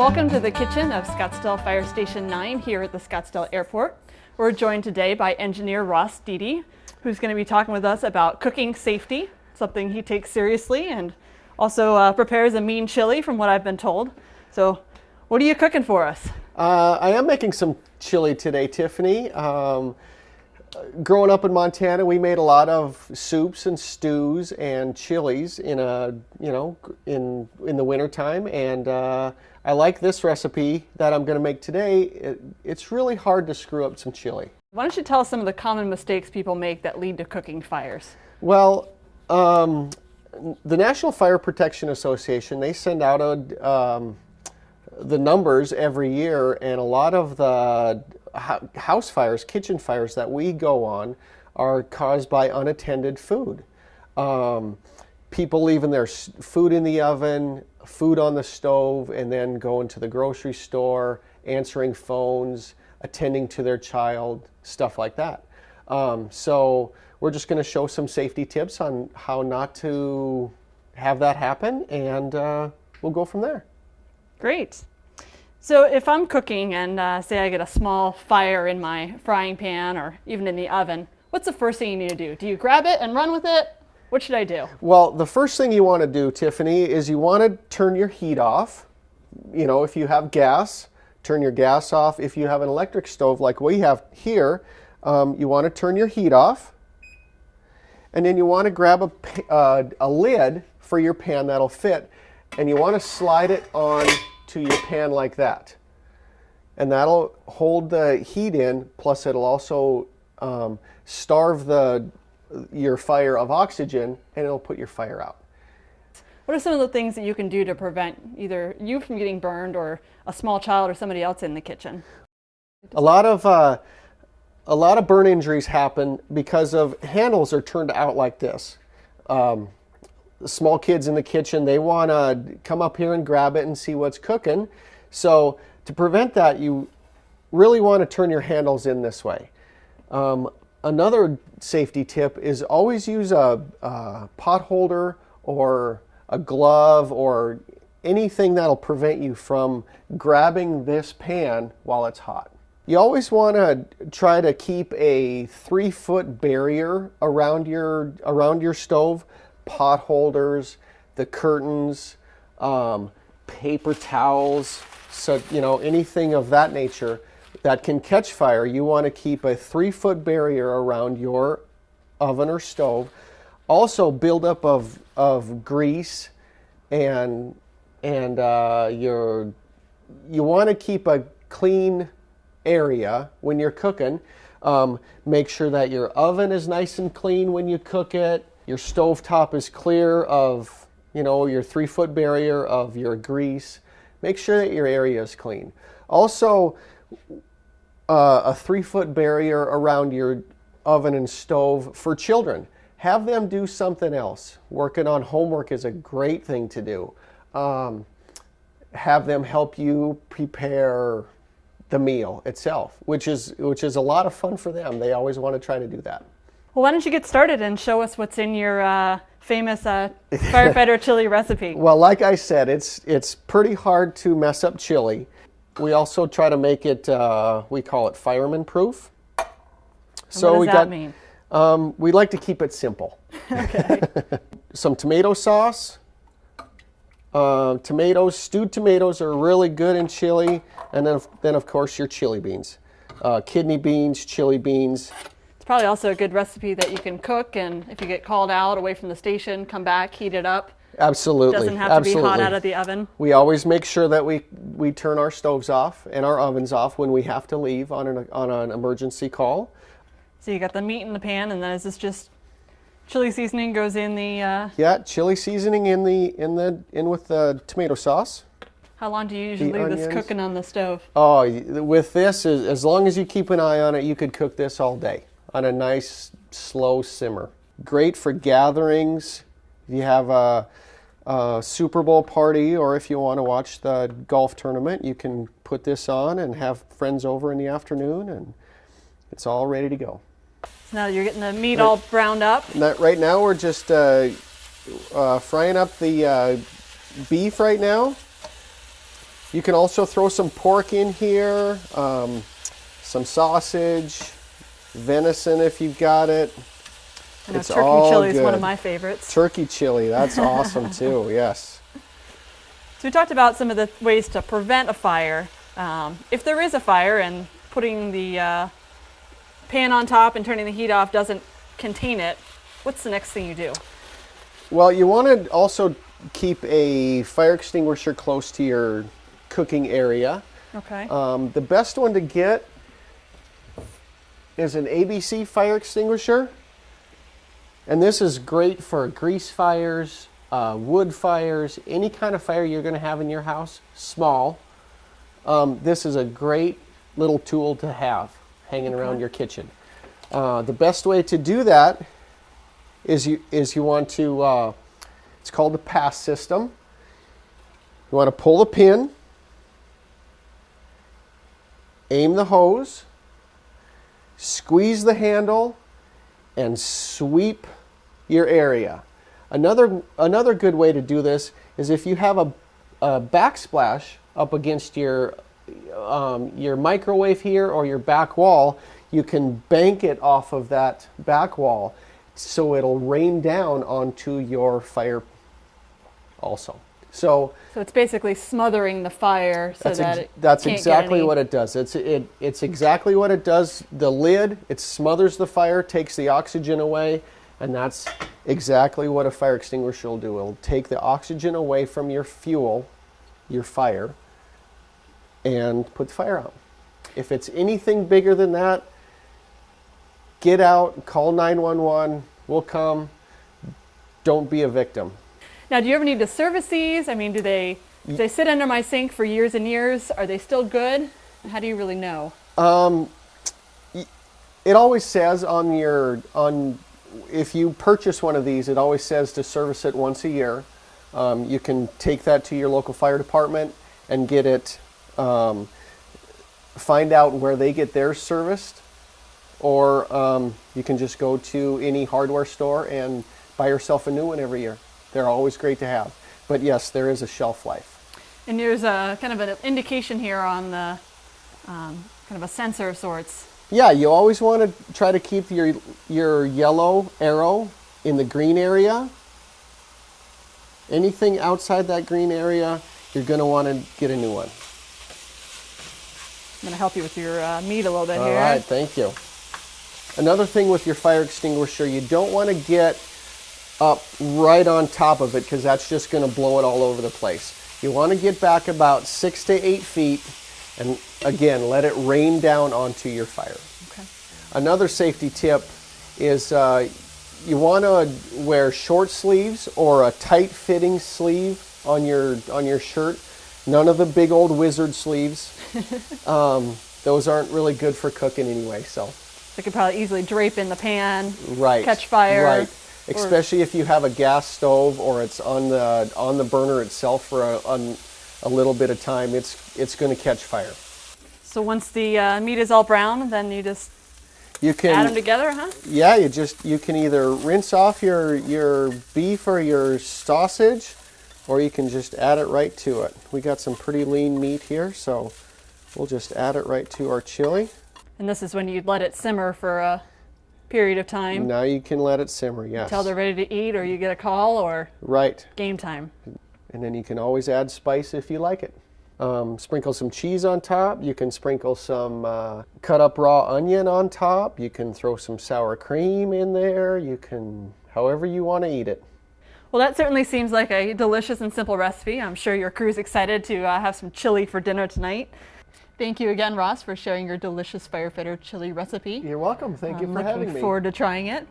Welcome to the kitchen of Scottsdale Fire Station 9 here at the Scottsdale Airport. We're joined today by engineer Ross Deedy, who's going to be talking with us about cooking safety, something he takes seriously, and also prepares a mean chili from what I've been told. So what are you cooking for us? I am making some chili today, Tiffany. Growing up in Montana, we made a lot of soups and stews and chilies in in the wintertime, and I like this recipe that I'm going to make today. It's really hard to screw up some chili. Why don't you tell us some of the common mistakes people make that lead to cooking fires? Well, the National Fire Protection Association, they send out the numbers every year, and a lot of the house fires, kitchen fires that we go on are caused by unattended food. People leaving their food in the oven, food on the stove, and then going to the grocery store, answering phones, attending to their child, stuff like that. So we're just going to show some safety tips on how not to have that happen, and we'll go from there. Great. So if I'm cooking and say I get a small fire in my frying pan or even in the oven, what's the first thing you need to do? Do you grab it and run with it? What should I do? Well, the first thing you want to do, Tiffany, is you want to turn your heat off. You know, if you have gas, turn your gas off. If you have an electric stove like we have here, you want to turn your heat off. And then you want to grab a lid for your pan that'll fit, and you want to slide it on to your pan like that, and that'll hold the heat in, plus it'll also starve your fire of oxygen, and it'll put your fire out. What are some of the things that you can do to prevent either you from getting burned or a small child or somebody else in the kitchen? A lot of burn injuries happen because of handles are turned out like this. Small kids in the kitchen, they want to come up here and grab it and see what's cooking. So to prevent that, you really want to turn your handles in this way. Another safety tip is always use a pot holder or a glove or anything that'll prevent you from grabbing this pan while it's hot. You always want to try to keep a 3-foot barrier around your stove. Pot holders, the curtains, paper towels, so anything of that nature that can catch fire. You want to keep a 3-foot barrier around your oven or stove. Also, buildup of grease and you want to keep a clean area when you're cooking. Make sure that your oven is nice and clean when you cook it. Your stove top is clear of, your 3-foot barrier of your grease. Make sure that your area is clean. Also, a 3-foot barrier around your oven and stove for children. Have them do something else. Working on homework is a great thing to do. Have them help you prepare the meal itself, which is a lot of fun for them. They always want to try to do that. Well, why don't you get started and show us what's in your famous firefighter chili recipe? Well, like I said, it's pretty hard to mess up chili. We also try to make it, we call it fireman proof. So what does that mean? We like to keep it simple. Okay. Some tomato sauce. Stewed tomatoes are really good in chili. And then of course your chili beans. Kidney beans, chili beans. Probably also a good recipe that you can cook, and if you get called out away from the station, come back, heat it up. Absolutely. Doesn't have to be hot out of the oven. We always make sure that we turn our stoves off and our ovens off when we have to leave on an emergency call. So you got the meat in the pan, and then is this just chili seasoning goes in the? Yeah, chili seasoning in with the tomato sauce. How long do you usually leave this cooking on the stove? Oh, with this, as long as you keep an eye on it, you could cook this all day on a nice slow simmer. Great for gatherings. If you have a Super Bowl party, or if you want to watch the golf tournament, you can put this on and have friends over in the afternoon, and it's all ready to go. So now you're getting the meat all browned up. Right now we're just frying up the beef right now. You can also throw some pork in here, some sausage, venison if you've got it. I know It's turkey all chili is one good. of my favorites. Turkey chili, that's awesome too, yes. So we talked about some of the ways to prevent a fire. If there is a fire and putting the pan on top and turning the heat off doesn't contain it, what's the next thing you do? Well, you want to also keep a fire extinguisher close to your cooking area. Okay. The best one to get is an ABC fire extinguisher. And this is great for grease fires, wood fires, any kind of fire you're going to have in your house, small. This is a great little tool to have hanging around your kitchen. The best way to do that is you want to, it's called the pass system. You want to pull the pin, aim the hose, squeeze the handle, and sweep your area. Another good way to do this is if you have a backsplash up against your microwave here or your back wall, you can bank it off of that back wall so it'll rain down onto your fire also. So it's basically smothering the fire so that's exactly what it does. It's exactly what it does. The lid, it smothers the fire, takes the oxygen away, and that's exactly what a fire extinguisher will do. It'll take the oxygen away from your fuel, your fire, and put the fire out. If it's anything bigger than that, get out, call 911, we'll come. Don't be a victim. Now, do you ever need to service these? I mean, do they sit under my sink for years and years? Are they still good? How do you really know? It always says if you purchase one of these, it always says to service it once a year. You can take that to your local fire department and get it, find out where they get theirs serviced, or you can just go to any hardware store and buy yourself a new one every year. They're always great to have. But yes, there is a shelf life. And there's a kind of an indication here on the kind of a sensor of sorts. Yeah, you always want to try to keep your yellow arrow in the green area. Anything outside that green area, you're going to want to get a new one. I'm going to help you with your meat a little bit here. All right, thank you. Another thing with your fire extinguisher, you don't want to get up right on top of it because that's just going to blow it all over the place. You want to get back about 6 to 8 feet and again let it rain down onto your fire. Okay. Another safety tip is you want to wear short sleeves or a tight fitting sleeve on your shirt. None of the big old wizard sleeves. Those aren't really good for cooking anyway. So they could probably easily drape in the pan, right, catch fire. Right. Especially if you have a gas stove or it's on the burner itself for a little bit of time, it's going to catch fire. So once the meat is all brown, then you can add them together, huh? Yeah, you can either rinse off your beef or your sausage, or you can just add it right to it. We got some pretty lean meat here, so we'll just add it right to our chili. And this is when you'd let it simmer for a period of time. Now you can let it simmer, yes. Until they're ready to eat, or you get a call, or right. Game time. And then you can always add spice if you like it. Sprinkle some cheese on top. You can sprinkle some cut up raw onion on top. You can throw some sour cream in there. You can, however you want to eat it. Well, that certainly seems like a delicious and simple recipe. I'm sure your crew's excited to have some chili for dinner tonight. Thank you again, Ross, for sharing your delicious firefighter chili recipe. You're welcome. Thank you for having me. Looking forward to trying it.